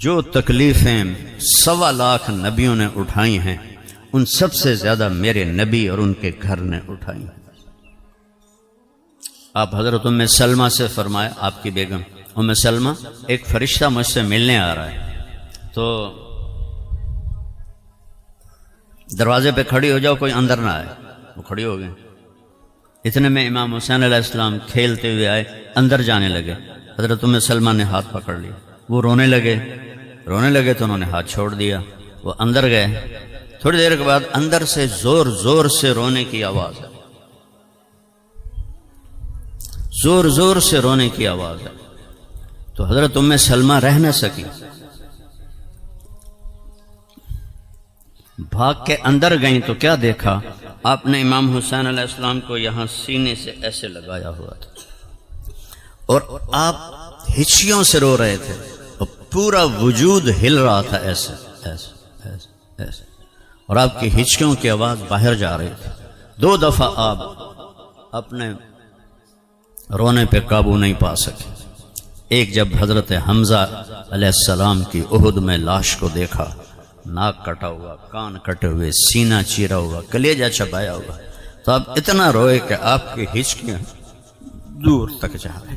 جو تکلیفیں 1.25 لاکھ نبیوں نے اٹھائی ہیں ان سب سے زیادہ میرے نبی اور ان کے گھر نے اٹھائی ہیں۔ آپ حضرت ام سلمہ سے فرمایا، آپ کی بیگم ام سلمہ، ایک فرشتہ مجھ سے ملنے آ رہا ہے، تو دروازے پہ کھڑی ہو جاؤ، کوئی اندر نہ آئے۔ وہ کھڑی ہو گئے۔ اتنے میں امام حسین علیہ السلام کھیلتے ہوئے آئے، اندر جانے لگے۔ حضرت ام سلمہ نے ہاتھ پکڑ لیا، وہ رونے لگے تو انہوں نے ہاتھ چھوڑ دیا، وہ اندر گئے۔ تھوڑی دیر کے بعد اندر سے زور زور سے رونے کی آواز ہے، زور زور سے رونے کی آواز ہے۔ تو حضرت ام سلمہ رہ نہ سکی، بھاگ کے اندر گئیں تو کیا دیکھا، آپ نے امام حسین علیہ السلام کو یہاں سینے سے ایسے لگایا ہوا تھا اور آپ ہچکیوں سے رو رہے تھے اور پورا وجود ہل رہا تھا ایسے ایسے ایسے ایسے، اور آپ کی ہچکیوں کی آواز باہر جا رہی تھی۔ 2 دفعہ آپ اپنے رونے پہ قابو نہیں پا سکے۔ ایک جب حضرت حمزہ علیہ السلام کی احد میں لاش کو دیکھا، ناک کٹا ہوا، کان کٹے ہوئے، سینہ چیرا ہوا، کلیجہ چبایا ہوا، تو آپ اتنا روئے کہ آپ کی ہچکیاں دور تک جا رہی۔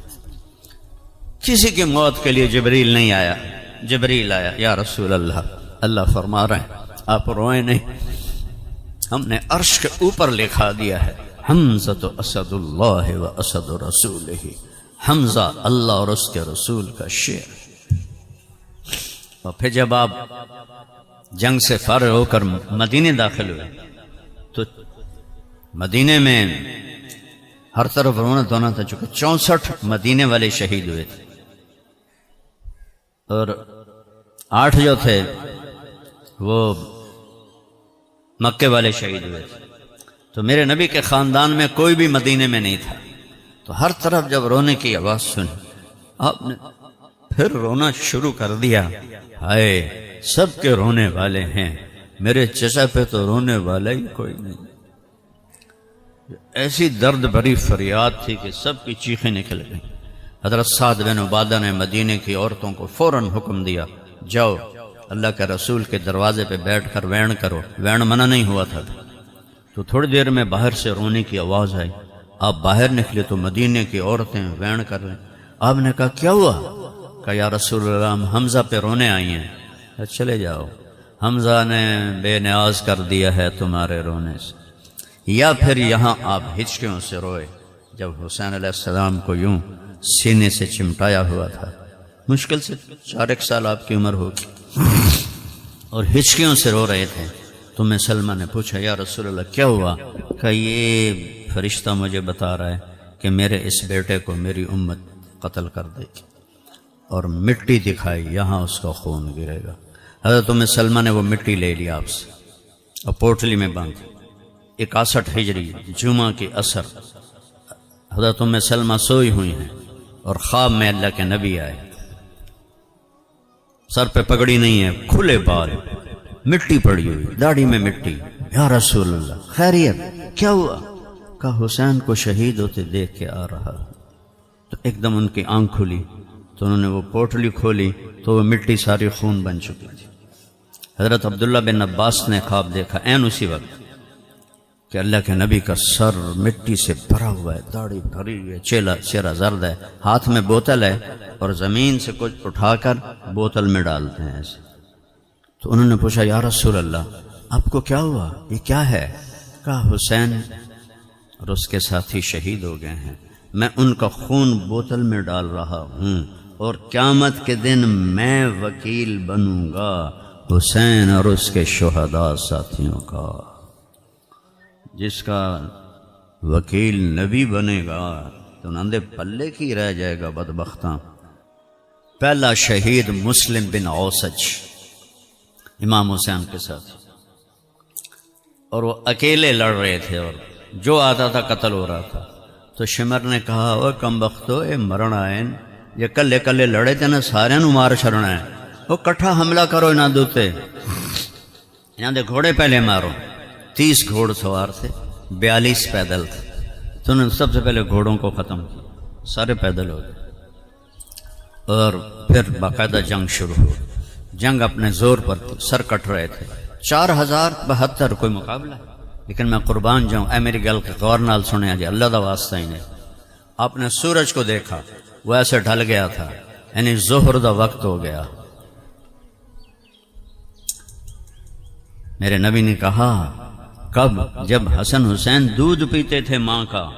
کسی کی موت کے لیے جبریل نہیں آیا، جبریل آیا، یا رسول اللہ، اللہ فرما رہے ہیں آپ روئیں نہیں، ہم نے عرش کے اوپر لکھا دیا ہے حمزہ اسد اللہ و اسد رسولہ، حمزہ اللہ اور اس کے رسول کا شعر۔ اور پھر جب آپ جنگ سے فارغ ہو کر مدینے داخل ہوئے تو مدینے میں ہر طرف رونا دھونا تھا، چونکہ 64 مدینے والے شہید ہوئے تھے اور 8 جو تھے وہ مکے والے شہید ہوئے تھے، تو میرے نبی کے خاندان میں کوئی بھی مدینے میں نہیں تھا۔ تو ہر طرف جب رونے کی آواز سنی، آپ نے پھر رونا شروع کر دیا، ہائے سب کے رونے والے ہیں، میرے چچا پہ تو رونے والا ہی کوئی نہیں۔ ایسی درد بھری فریاد تھی کہ سب کی چیخیں نکل گئیں۔ حضرت سعد بن عبادہ نے مدینے کی عورتوں کو فوراً حکم دیا، جاؤ اللہ کے رسول کے دروازے پہ بیٹھ کر وین کرو۔ وین منع نہیں ہوا تھا۔ تو تھوڑی دیر میں باہر سے رونے کی آواز آئی، آپ باہر نکلے تو مدینے کی عورتیں وین کر رہے ہیں۔ آپ نے کہا کیا ہوا؟ کہا یا رسول اللہ ہم حمزہ پہ رونے آئی ہیں۔ چلے جاؤ، حمزہ نے بے نیاز کر دیا ہے تمہارے رونے سے۔ یا پھر یہاں آپ ہچکیوں سے روئے جب حسین علیہ السلام کو یوں سینے سے چمٹایا ہوا تھا، مشکل سے 4 سال آپ کی عمر ہوگی، اور ہچکیوں سے رو رہے تھے۔ تو میں سلمہ نے پوچھا یا رسول اللہ کیا ہوا؟ کہ یہ فرشتہ مجھے بتا رہا ہے کہ میرے اس بیٹے کو میری امت قتل کر دے گی، اور مٹی دکھائی، یہاں اس کا خون گرے گا۔ حضرت ام سلمہ نے وہ مٹی لے لی آپ سے اور پوٹلی میں باندھی۔ 61 ہجری جمعہ کی عصر حضرت ام سلمہ سوئی ہوئی ہیں اور خواب میں اللہ کے نبی آئے، سر پہ پگڑی نہیں ہے، کھلے بال، مٹی پڑی ہوئی، داڑھی میں مٹی۔ یا رسول اللہ خیریت کیا ہوا؟ کہا حسین کو شہید ہوتے دیکھ کے آ رہا۔ تو ایک دم ان کی آنکھ کھلی تو انہوں نے وہ پوٹلی کھولی تو وہ مٹی ساری خون بن چکی تھی۔ حضرت عبداللہ بن عباس نے خواب دیکھا عین اسی وقت کہ اللہ کے نبی کا سر مٹی سے بھرا ہوا ہے، داڑھی بھری ہوئی ہے، چہرہ زرد ہے، ہاتھ میں بوتل ہے اور زمین سے کچھ اٹھا کر بوتل میں ڈالتے ہیں ایسے۔ تو انہوں نے پوچھا یا رسول اللہ آپ کو کیا ہوا، یہ کیا ہے؟ کہا حسین اور اس کے ساتھی شہید ہو گئے ہیں، میں ان کا خون بوتل میں ڈال رہا ہوں اور قیامت کے دن میں وکیل بنوں گا حسین اور اس کے شہداء ساتھیوں کا۔ جس کا وکیل نبی بنے گا تو نندے پلے کی رہ جائے گا بدبختاں۔ پہلا شہید مسلم بن اوسج امام حسین کے ساتھ، اور وہ اکیلے لڑ رہے تھے اور جو آتا تھا قتل ہو رہا تھا۔ تو شمر نے کہا او کم بختو اے مرنا ہے، یہ کلے کلے لڑے تھے نا، سارے نو مار چھڑنا ہے، وہ کٹھا حملہ کرو انہاں دوتے، انہاں دے گھوڑے پہلے مارو۔ 30 گھوڑ سوار تھے، 42 پیدل تھے، تو انہوں نے سب سے پہلے گھوڑوں کو ختم کیا، سارے پیدل ہو گئے، اور پھر باقاعدہ جنگ شروع ہو۔ جنگ اپنے زور پر تھی، سر کٹ رہے تھے، 4072 کوئی مقابلہ ہے، لیکن میں قربان جاؤں، اے میری گل کے غور نال سنیا جی، اللہ دا واسطہ ہی نے، آپ نے سورج کو دیکھا وہ ایسے ڈھل گیا تھا، یعنی ظہر دا وقت ہو گیا. میرے نبی نے کہا کب؟ جب حسن حسین دودھ پیتے تھے ماں کا.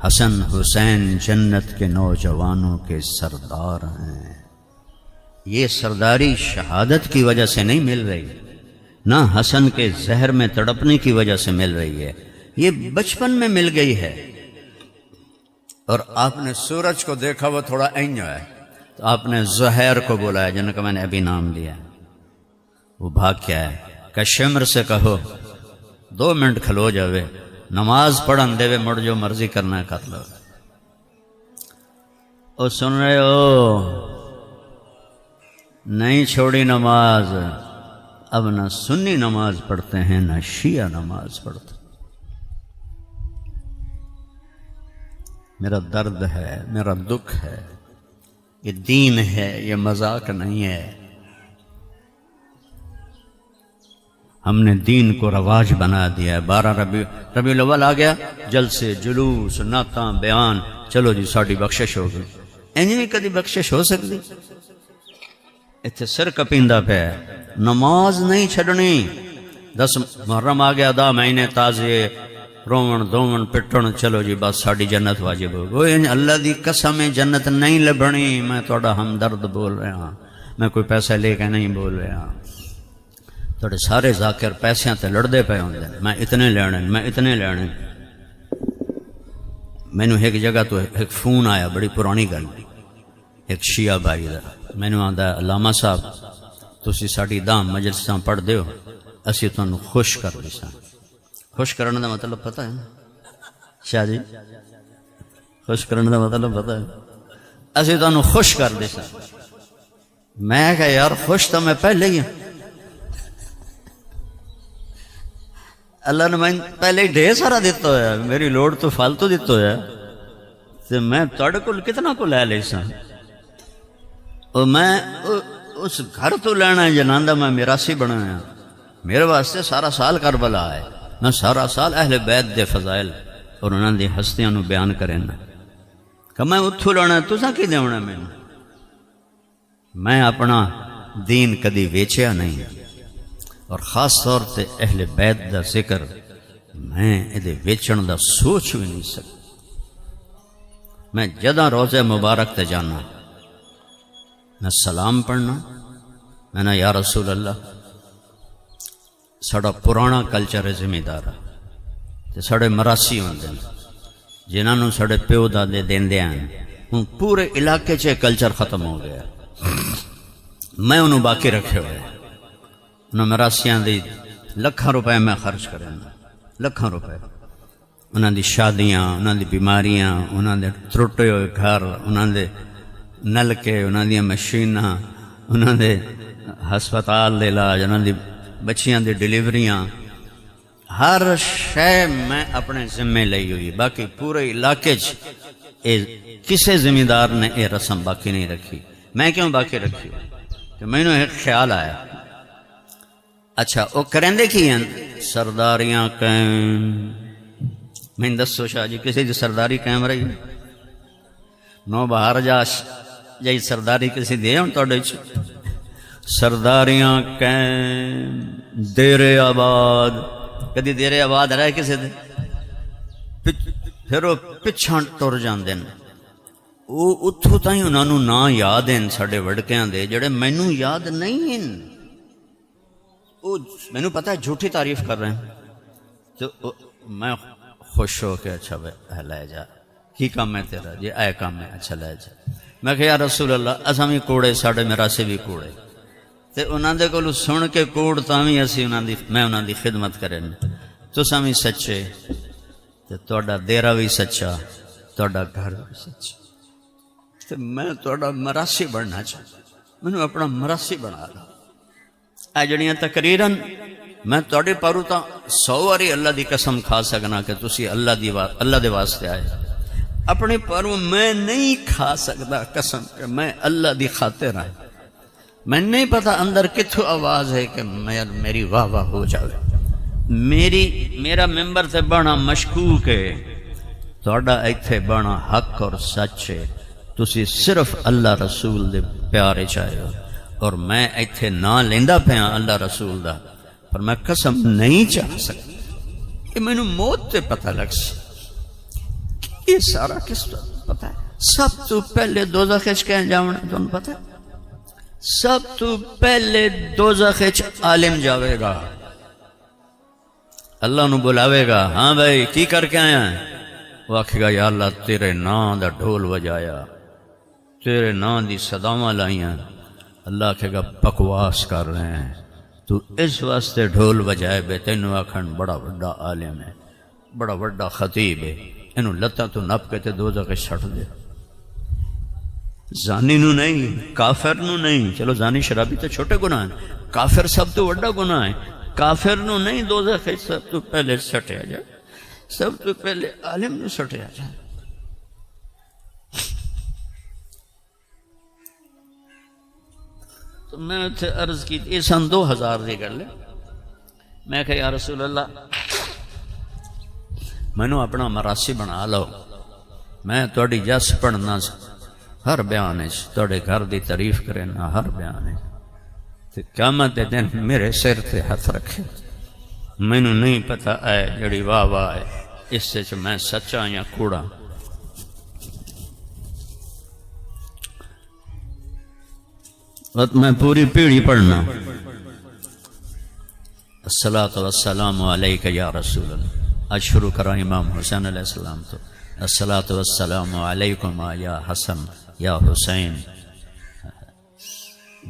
حسن حسین جنت کے نوجوانوں کے سردار ہیں. یہ سرداری شہادت کی وجہ سے نہیں مل رہی، نہ حسن کے زہر میں تڑپنے کی وجہ سے مل رہی ہے، یہ بچپن میں مل گئی ہے. اور آپ نے سورج کو دیکھا وہ تھوڑا اینج ہے، تو آپ نے زہیر کو بلایا جن کا میں نے ابھی نام لیا، وہ بھاگ کیا ہے کہ شمر سے کہو 2 منٹ کھلو جاوے، نماز پڑھن دے مڑ جو مرضی کرنا ہے کر لو. او سن رہے ہو؟ نہیں چھوڑی نماز، اب نہ سنی نماز پڑھتے ہیں نہ شیعہ نماز پڑھتے. میرا درد ہے، میرا دکھ ہے، یہ دین ہے، یہ مذاق نہیں ہے. ہم نے دین کو رواج بنا دیا ہے. 12 ربیع الاول آ گیا، جلسے جلوس نعتاں بیان، چلو جی ساڈی بخشش ہو گئی. انج بھی کدی بخشش ہو سکتی؟ اتنے سر کپیندا پہ نماز نہیں چھڈنی. 10 محرم آ گیا، 10 مہینے تازے، رومن دومن پٹن، چلو جی بس ساڈی جنت واجب ہو گئی. اللہ دی قسم جنت نہیں لبھنی. میں تھوڑا ہمدرد بول رہا ہاں، میں کوئی پیسہ لے کے نہیں بول رہا. تھوڑے سارے ذاکر پیسیاں تے لڑدے پے ہوندے، میں اتنے لینے، میں اتنے لینے. مینوں ایک جگہ تو ایک فون آیا، بڑی پرانی گل، ایک شیعہ بھائی دا، مینوں آندا علامہ صاحب تسی ساڈی دام مجلساں پڑھ دیو، اسی تانوں خوش کر دیساں. خوش کرنے دا مطلب پتہ ہے شاہ جی؟ خوش کرنے دا مطلب پتہ ہے؟ اسی تانوں خوش کر دیساں. میں کہا یار خوش تو میں پہلے ہی ہوں، اللہ نے میں پہلے ہی ڈھیر سارا دیتا ہوا، میری لوڑ تو فالتو دیتا ہوا، تو میں تھوڑے کو کتنا کو لے لے سا. اور میں اس گھر تو لینا ہے جنہاں دا میں میراثی بنایا. میرے واسطے سارا سال کربلا ہے، میں سارا سال اہل بیت دے فضائل اور انہاں دی ہستیاں نو بیان کرنا کہ میں اتھو لینا، تساں کی دیونا میں. میں اپنا دین کدی ویچیا نہیں، اور خاص طور تے اہل بیت دا ذکر میں ادھے ویچن دا سوچ بھی نہیں سکتا. میں جدہ روزہ مبارک تے جانا، میں سلام پڑھنا، میں نے یا رسول اللہ ساڑا پرانا کلچر ہے ذمہ دارا تے ساڑے مراسی ہوندے جنہاں نوں ساڑے پیو دادے دیندے ہیں. ہوں پورے علاقے چے کلچر ختم ہو گیا، میں انہوں باقی رکھے ہوئے. انہوں مراسیاں دی لکھاں روپے میں خرچ کرنا، لکھاں روپے. انہوں دی شادیاں، انہوں دی بیماریاں، انہوں دے ترٹے ہوئے گھر، انہوں دے نلکے، انہوں دی مشیناں، انہوں دے ہسپتال دے علاج، انہوں دی بچیاں دی ڈیلیوریاں، ہر شے میں اپنے ذمے لئی ہوئی. باقی پورے علاقے کسے ذمہ دار نے یہ رسم باقی نہیں رکھی. میں کیوں باقی رکھی؟ کہ میں نے ایک خیال آیا، اچھا وہ کرندے کی ہیں سرداریاں قائم. میں دسو شاہ جی کسی دی سرداری قائم رہی؟ نو بہار جائی سرداری کسی دے ہوں توڑے چھ؟ سرداریاں قائم. دیر آباد کدی دیر آباد رہے کسی دے؟ پھر وہ پچھاں ٹر جاندے ہیں. وہ اتھو تائیں انہوں نے نا یاد ہیں ساڑے وڑکیاں دے جڑے مینوں یاد نہیں ہیں. وہ مینوں پتہ ہے جھوٹی تعریف کر رہے ہیں، تو میں خوش ہو کے اچھا لے جا کی کام ہے تیرا جی؟ اے کام ہے، اچھا لے جا. میں کہ یا رسول اللہ اساں بھی کوڑے، ساڑے میراثی بھی کوڑے، تے انہاں دے کولوں سن کے کوڑ تاں وی اسی میں انہاں دی خدمت کرن. تساں بھی سچے تے تہاڈا دیرا بھی سچا، تہاڈا گھر بھی سچا، تے میں تہاڈا مراثی بننا چاہتا، مینوں اپنا مراثی بنا لو. اے جڑیاں تقریراً میں تہاڈے پاروں تاں 100 واری اللہ دی قسم کھا سکنا کہ تسی اللہ دے واسطے آئے. اپنے پاروں میں نہیں کھا سکتا قسم کہ میں اللہ دی خاطر آئے. میں نہیں پتا اندر کتھوں آواز ہے کہ میری واہ واہ ہو جاوے. میرا ممبر تے بنا مشکوک ہے، تہاڈا ایتھے بنا حق اور سچ ہے. تسی صرف اللہ رسول دے پیارے چاہے ہو، اور میں ایتھے نہ لیندا پیا اللہ رسول دا، پر میں قسم نہیں چاہ سکتا کہ مینوں موت تے پتہ لگ سی. یہ سارا کس وقت پتہ ہے؟ سب تو پہلے دوزخ وچ کہیں جاونا تمہیں پتہ ہے؟ سب تو پہلے دوزخ وچ عالم جاوے گا، اللہ نو بلاوے گا، ہاں بھائی کی کر کے آیا ہے؟ وہ آکھے گا یا اللہ تیرے نام دا ڈھول وجایا، تیرے نام دی صداواں لائیاں. اللہ آکھے گا بکواس کر رہے ہیں، تو اس واسطے ڈھول بجائے بے تینوں آکھن بڑا بڑا عالم ہے، بڑا بڑا خطیب ہے، انہوں لتاں تو نپ کے تے دوزخ چھٹ دے. زانی نو نہیں، کافر نو نہیں، چلو زانی شرابی تو چھوٹے گناہ ہیں، کافر سب تو بڑا گناہ ہے. کافر نو نہیں دوزخ سب تو پہلے سٹیا جائے، سب تو پہلے عالم نو سٹیا جائے. تو میں اتنے عرض کی، یہ سن 2000 دی گل ہے. میں کہا یا رسول اللہ مینوں اپنا مراسی بنا لو، میں تہاڈی جس پڑھنا ہر بیان تہاڈے گھر دی تعریف کرنا ہر بیان. قیامت دے دن میرے سر تے ہاتھ رکھے، مینوں نہیں پتہ ہے جڑی واہ واہ ہے اس سے میں سچا یا کوڑا. میں پوری پیڑھی پڑھنا الصلاۃ والسلام علیک یا رسول اللہ. آج شروع کرا امام حسین علیہ السلام تو الصلاۃ والسلام علیکم یا حسن یا حسین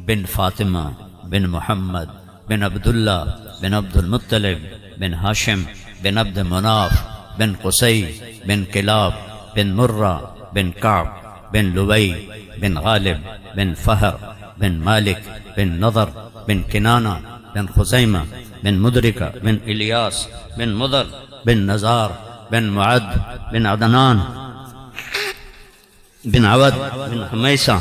بن فاطمہ بن محمد بن عبداللہ بن عبد المطلب بن ہاشم بن عبد مناف بن قصی بن کلاب بن مرہ بن کعب بن لبی بن غالب بن فہر بن مالک بن نضر بن کنانہ بن خزیمہ بن مدرکہ بن الیاس بن مضر بن نزار بن معد بن عدنان بن عود بن حمیسہ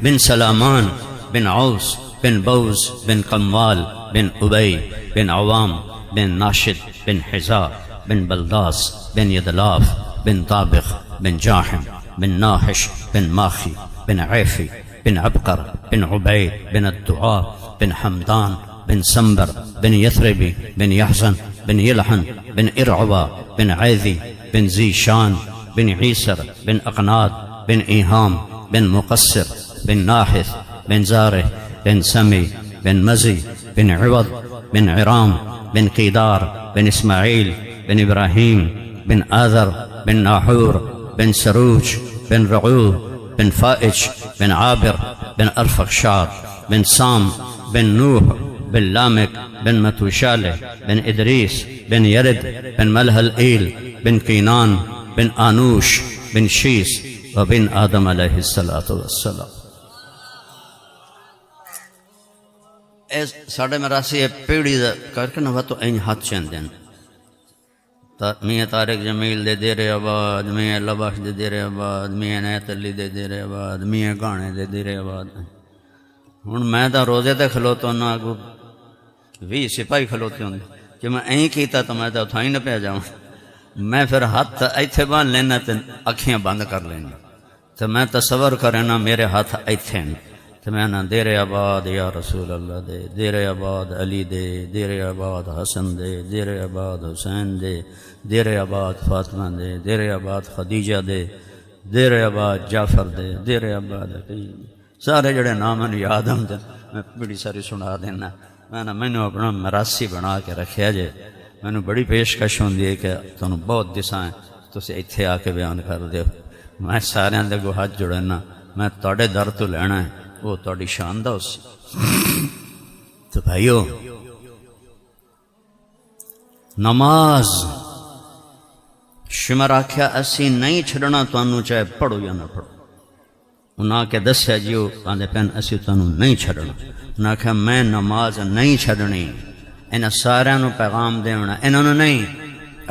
بن سلامان بن عوس بن بوز بن قموال بن ابی بن عوام بن ناشد بن حزا بن بلداس بن یدلاف بن طابخ بن جاحم بن ناحش بن ماخی بن عیفی بن عبقر بن عبید بن الدعاء بن حمدان بن سنبر بن یثربی بن یحزن بن یلحن بن ارعبا بن عیذی بن ذی شان بن عیسر بن اقناد بن ایہام بن مقصر بن ناحث بن زارح بن سمی بن مزی بن عوض بن عرام بن قیدار بن اسماعیل بن ابراہیم بن آذر بن ناحور بن سروج بن رعوب بن فائج بن عابر بن ارفخشاد بن سام بن نوح بن لامک بن متوشالح بن ادریس بن یرد بن ملحل بن کینان بن آنوش بن شیس وبن آدم علیہ السلام. ساڑھے مراسی پیڑی کر کے نہ تو این ہاتھ چین دین میاں طارق جمیل دے دیر آباد، میاں لباش دے دیر آباد، میاں نیت علی دے دیر آباد، میاں گانے دے دیر آباد. ہوں میں تو روزے تے کھلوتا نہ اگو 20 سپاہی کھلوتے ہوں کہ میں این کیتا تو میں تو اتھا ہی نہ پہ جاؤں. میں پھر ہاتھ ایتھے بان لینا تے اکھیاں بند کر لینا تو میں تصور کرنا میرے ہاتھ ایتھے ہیں تو میں نہ دیر آباد یا رسول اللہ دے، دیر آباد علی دے، دیر آباد حسن دے، دیر آباد حسین دے، دیر آباد فاطمہ دے، دیر آباد خدیجہ دے، دیر آباد جعفر دے، دیر آباد سارے جڑے نام یاد ہوں میں بڑی ساری سنا دینا. میں مینوں اپنا مراسی بنا کے رکھیا جے. مینوں بڑی پیشکش ہوندی ہے کہ تانوں بہت دساں تسی ایتھے آ کے بیان کر دیو. میں سارے دے گو ہاتھ جوڑنا، میں تواڈے در تو لینا ہے، وہ تواڈی شان دا اسی. تو بھائیو نماز شمر آکھیا اسی نہیں چھڑنا تانوں چاہے پڑھو یا نہ پڑھو. انہاں کے دسیا جیو آندے پین اسی تانوں نہیں چھڑنا. انہاں آکھیا میں نماز نہیں چھڑنی. انہاں سارے نو پیغام دیونا، انہاں نو نہیں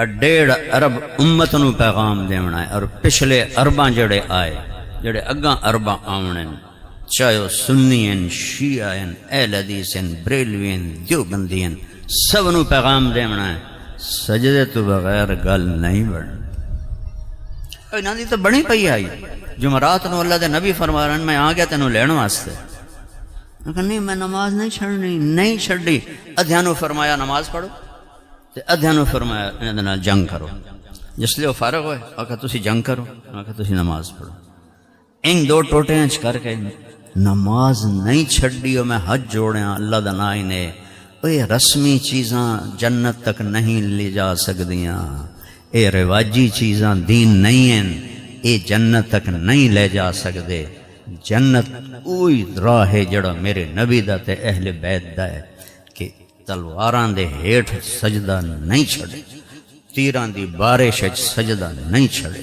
1.5 ارب امت نو پیغام دیونا ہے. اور پچھلے ارباں جڑے آئے، جڑے اگاں ارباں آونے چاہے وہ سنی ہیں، شیعہ ہیں، اہل حدیث ہیں، بریلوی ہیں، دیوبندی ہیں، سب نو پیغام دینا ہے سجدے تو بغیر گل نہیں بڑھنی۔ انہاں دی تو بڑی پئی آئی جمعرات نو اللہ دے نبی فرما رہے ہیں میں آ گیا تینوں لین واسطے، میں کہا نہیں میں نماز نہیں چھڑنی، نہیں چھڑی۔ ادھیانو فرمایا نماز پڑھو تے ادھیانو فرمایا انہاں دے نال جنگ کرو۔ جس لئے وہ فارغ ہوئے آکھا تسی جنگ کرو، آکھا تسی نماز پڑھو۔ ان دو ٹوٹے انچ کر کے نماز نہیں چھڑی، میں حج جوڑیاں اللہ دا نائی نے۔ یہ رسمی چیزاں جنت تک نہیں لے جا سکدیاں، یہ رواجی چیزاں دین نہیں ہیں، یہ جنت تک نہیں لے جا سکدے۔ جنت اوہی راہ ہے جڑا میرے نبی دا تے اہل بیت دا ہے کہ تلواراں دے ہیٹھ سجدہ نہیں چھڑے، تیراں دی بارش وچ سجدہ نہیں چھڑے،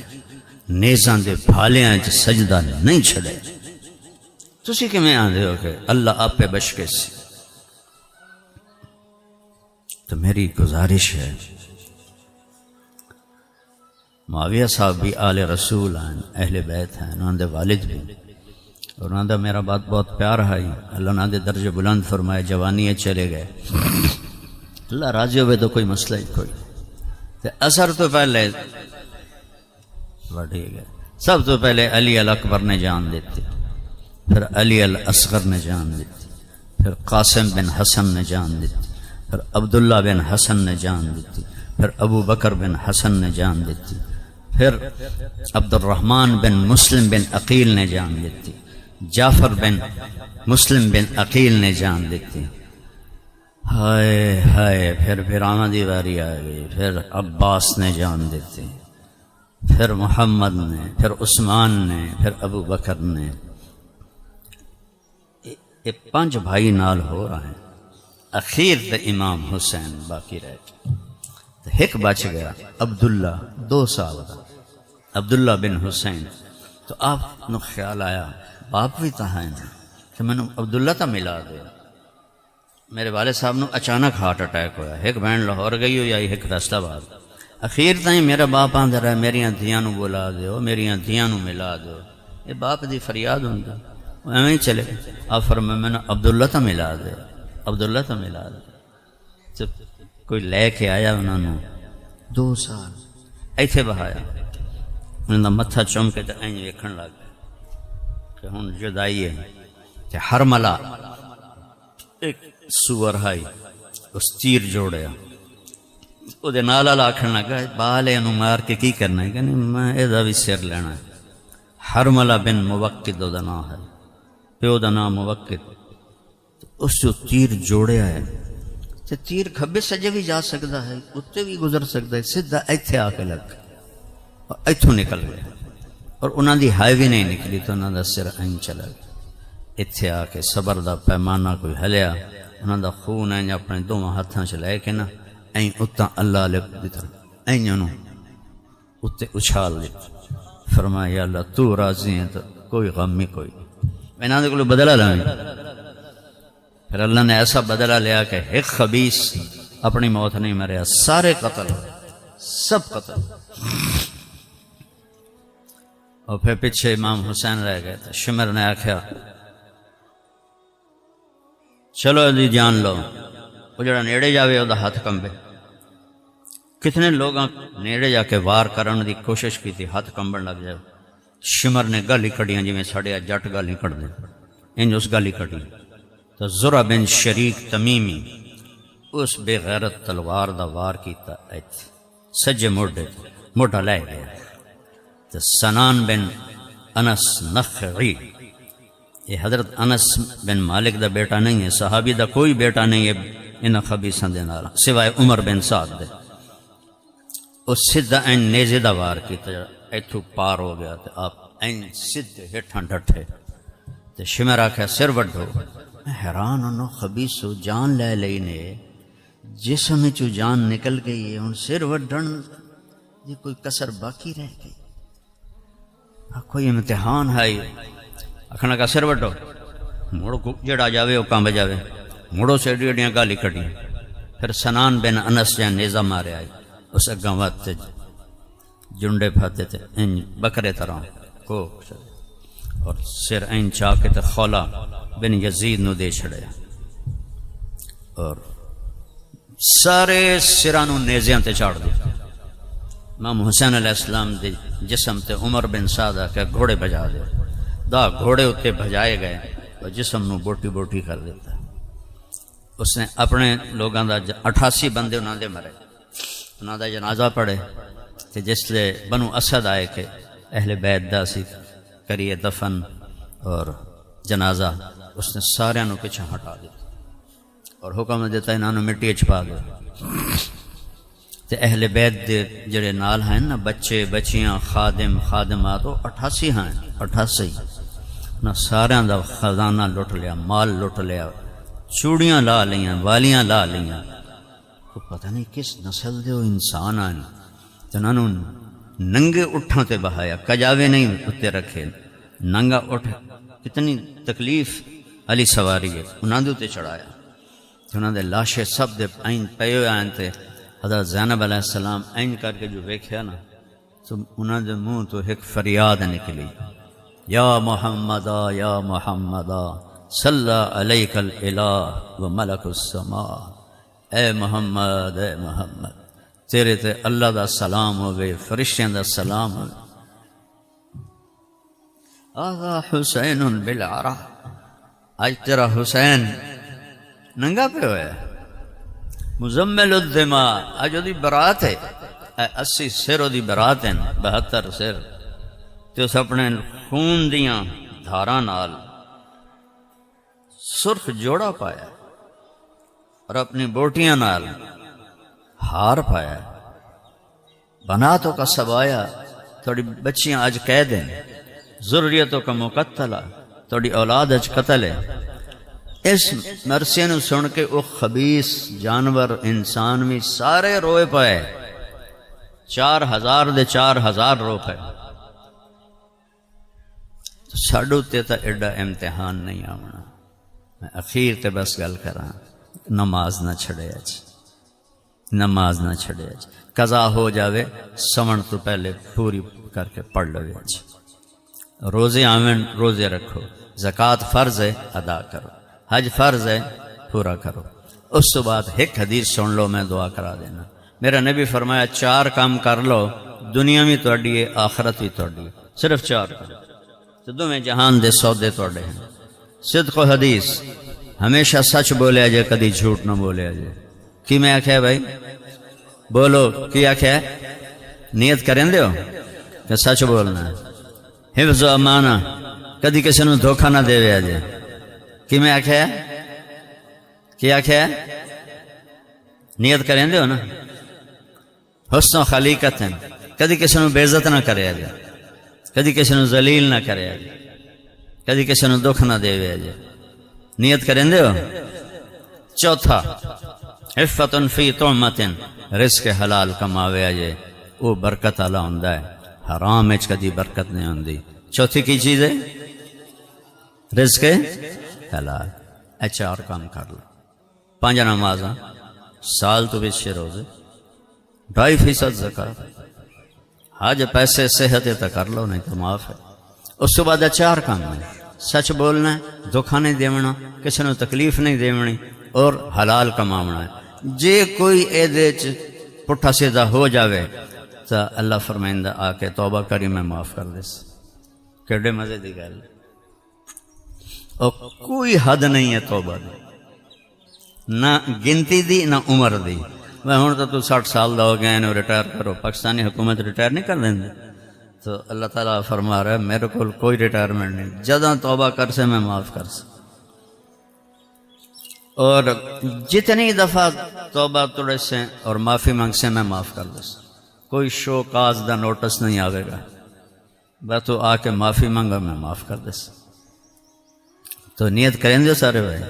نیزاں دے پھالیاں وچ سجدہ نہیں چھڑے۔ تسی کیویں آندے ہو کہ اللہ آپ پہ بشکے سی؟ تو میری گزارش ہے، معاویہ صاحب بھی آل رسول ہیں، اہل بیت ہیں، انہوں نے والد بھی، اور انہوں نے میرا بات بہت پیار ہے، اللہ انہوں نے درجہ بلند فرمائے، جوانی چلے گئے، اللہ راضی ہوئے تو کوئی مسئلہ ہی کوئی۔ اثر تو پہلے بڑھے گئے، سب تو پہلے علی الاکبر نے جان دیتی، پھر علی الاصغر نے جان دیتی، پھر قاسم بن حسن نے جان دیتی، پھر عبداللہ بن حسن نے جان دیتی، پھر ابو بکر بن حسن نے جان دیتی، پھر عبد الرحمن بن مسلم بن عقیل نے جان دیتی، جعفر بن مسلم بن عقیل نے جان دیتی، ہائے ہائے پھر آمدی واری آ گئی، پھر عباس نے جان دیتی، پھر محمد نے، پھر عثمان نے، پھر ابو بکر نے۔ یہ 5 بھائی نال ہو رہے ہیں، اخیر تے امام حسین باقی رہ گئے، تو ایک بچ گیا عبداللہ 2 سال کا، عبداللہ بن حسین۔ تو آپ نو خیال آیا باپ بھی تھا کہ میں نے عبداللہ تا ملا دیا۔ میرے والد صاحب نو اچانک ہارٹ اٹیک ہویا، ایک بہن لاہور گئی ہو یا ایک فیصلہ آباد، اخیر تائیں میرا باپ آندہ رہا میریاں دھیاں نو بلا دیو، میریاں دھیاں نو ملا دو، یہ باپ دی فریاد ہوندہ، وہ ایویں ہی چلے۔ آپ فرمائے میں نے عبداللہ تا ملا دیا، عبداللہ تا ملا دیا۔ جب کوئی لے کے آیا انہوں نے 2 سال ایتھے بہایا، انہوں نے متھا چوم کے تو این ویکھن لگ گیا کہ ہن جدائی ہے کہ ہر ملا ایک سور ہائی اس تیر جوڑیا، وہ دے نالا لاکھن لگا بالے انہوں مار کے کی کرنا ہے کہ نہیں میں ایدہ بھی سر لینا ہے۔ حرملہ بن موقد دا نام ہے، پیو دا نام موقد۔ اس جو تیر جوڑیا ہے تو تیر کھبے سجے بھی جا سکتا ہے، اتے بھی گزر سکتا ہے، سدھا ایتھے آ کے لگ اور ایتھوں نکل گیا، اور انہاں دی ہائی بھی نہیں نکلی تو انہاں دا سر این چلا گیا۔ ایتھے آ کے صبر دا پیمانہ کوئی ہلیا، انہاں دا خون این اپنے 2 ہاتھاں چ لے کے نا این اتاں اللہ لے دیتا، این انہوں اتے اچھال لے، فرمایا یا اللہ تو راضی ہیں تو کوئی غم میں کوئی میں نہ دے کو بدلہ لائیں۔ پھر اللہ نے ایسا بدلہ لیا کہ ایک خبیث اپنی موت نہیں مریا، سارے قتل، سب قتل۔ اور پھر پیچھے امام حسین رہ گئے تھے، شمر نے آکھیا چلو جی جان لو، وہ جڑا نیڑے جاوے وہ دا ہاتھ کمبے۔ کتنے لوگاں نیڑے جا کے وار کرن دی کوشش کی تھی، ہاتھ کمبن لگ جائے۔ شمر نے گل ہی کڑیاں جی میں ساڑے جٹ گل ہی کڑ دیں، انج اس گل ہی کڑی تو زرہ بن شریک تمیمی اس بے غیرت تلوار دا وار کیتا، ایت سجے موڈا لے گیا۔ تو سنان بن انس نخعی، یہ حضرت انس بن مالک دا بیٹا نہیں ہے، صحابی دا کوئی بیٹا نہیں ہے انہاں خبیثاں دے نال سوائے عمر بن سعد دے۔ اس سدھا این نیزے دا وار کیتا، ایتھو پار ہو گیا تو آپ این سدھے ہٹھاں ڈٹھے تو شمر آکھیا سر وڈھو۔ میں حیران انہوں خبیثو جان لے لئی نے، جسم چو جان نکل گئی ہے، ان سر وڈھن یہ کوئی کسر باقی رہ گئی، کوئی امتحان ہے۔ اکھنا کا سر وڈھو، مڑو جڑا جاوے وہ کام جاوے، مڑو سے ڈیڑیاں گالی کٹی۔ پھر سنان بن انس جہاں نیزہ مارے آئی، اس اگاں وقت جنڈے پھاتے تھے بکرے طرح کو اور سر این چاہ کے تے خولا بن یزید نو دے چھڑیا اور سارے سرانو نیزیاں تے چاڑ دی. امام حسین علیہ السلام دے جسم تے عمر بن سعدہ کہ گھوڑے بجا دے. دا گھوڑے اتے بھجائے گئے اور جسم نو بوٹی بوٹی کر دیتا. اس نے اپنے لوگاں دا 88 بندے انہاں دے مرے, انہاں دا جنازہ پڑھے کہ جس لے بنو اسد آئے کہ اہل بیت دا سی کریے دفن اور جنازہ, اس نے سارے نو پیچھے ہٹا دیا اور حکم دیتا انہاں نو مٹی چھپا دو. تے اہل بیت دے جڑے نال ہیں نا, بچے بچیاں خادم خادمات, وہ 88 ہیں, 88 نہ ساریاں دا خزانہ لٹ لیا, مال لٹ لیا, چوڑیاں لا لیاں, والیاں لا لیاں. تو پتہ نہیں کس نسل دے وہ انسان آئے تو انہوں نے ننگے اٹھاں تے بہایا, کجاوے نہیں اتے رکھے, ننگا اٹھ. کتنی تکلیف علی سواری ہے, انہوں نے اتے چڑھایا. انہوں نے لاشے سب دے این پے آئیں تے حضرت زینب علیہ السلام این کر کے جو ویکھیا نا تو انہوں نے منہ تو ایک فریاد نکلی, یا محمدا یا محمدا صلی علیک الالہ و ملک السماء. اے محمد اے محمد, تیرے تے اللہ دا سلام ہوگئے, فرشتیاں دا سلام ہوگئے. آغا حسین بالعرا, آج تیرا حسین ننگا پہ ہویا, مزمل الدماء, آج دی برات ہے, 80 سر دی برات ہیں, 72 سر, تے اس اپنے خون دیاں دھاراں نال سرخ جوڑا پایا اور اپنی بوٹیاں نال ہار پایا. بناتوں کا سبایا, تھوڑی بچیاں آج قید ہیں, ذریتوں کا مقتلہ, تھوڑی اولاد آج قتل ہے. اس مرثیے نو سن کے وہ خبیث جانور انسان بھی سارے روئے پائے, 4000 دے 4000 رو پائے. ساڈو تے تا ایڈا امتحان نہیں آونا. میں اخیر تے بس گل کراں, نماز نہ چھڑے اج, نماز نہ چھڑے اج. قضا ہو جاوے سمن تو پہلے پوری کر کے پڑھ لو اج. روزے آمن روزے رکھو, زکوٰۃ فرض ہے ادا کرو, حج فرض ہے پورا کرو. اس تو بعد ایک حدیث سن لو, میں دعا کرا دینا. میرا نبی فرمایا 4 کام کر لو, دنیا بھی توڑی ہے آخرت بھی توڑی ہے, صرف 4 کام. تو دو میں جہان دے سودے توڑے ہیں. صدق و حدیث, ہمیشہ سچ بولے جے, کدی جھوٹ نہ بولے جے. کی میں آکھیا بھائی بولو, کی آکھیا نیت کریں دے ہو کہ سچ بولنا ہے. حفظ و امانہ, کدی کسی نو دھوکہ نہ دے وے جے. کی میں آکھیا, کی آکھیا نیت کریں دے ہو نا. حسن و خلیقت ہیں, کدی کسی نو بے عزت نہ کرے جے, کدی کسی نو ذلیل نہ کرے جے, کدی کسی نو دکھ نہ دے وے جے. نیت کریں دے ہو. چوتھا عفت فی طعمت, رزق حلال کماوے جے, وہ برکت والا ہوندا ہے, حرام وچ کدی برکت نہیں ہوندی. چوتھی کی چیز ہے رزق حلال. اے 4 کام کر لو. 5 نمازاں, سال تو پیچھے روزے, 2.5% زکات, حج پیسے صحت ہے تو کر لو, نہیں تو معاف ہے. اس کے بعد 4 کام ہے, سچ بولنا ہے, دھوکہ نہیں دیونا, کسی نے تکلیف نہیں دیونی, اور حلال کماونا ہے. جے کوئی اے دے پٹھا سیدھا ہو جاوے تو اللہ فرمائندہ آ کے توبہ کری, میں معاف کر دیس. کیڑے مزے دی گل, اور کوئی حد نہیں ہے توبہ دی, نہ گنتی دی نہ عمر دی. میں ہوں تو 60 سال دا ہو گیا انہوں ریٹائر کرو, پاکستانی حکومت ریٹائر نہیں کر دیں دے. تو اللہ تعالیٰ فرما رہا ہے میرے کو کوئی ریٹائرمنٹ نہیں, جداں توبہ کر سے میں معاف کر سے. اور جتنی دفعہ توبہ توڑے سے اور معافی مانگ سے میں معاف کر دے. کوئی شو کاز دا نوٹس نہیں آئے گا, بس تو آ کے معافی مانگا, میں معاف کر دے. تو نیت کریں دے سارے بھائی.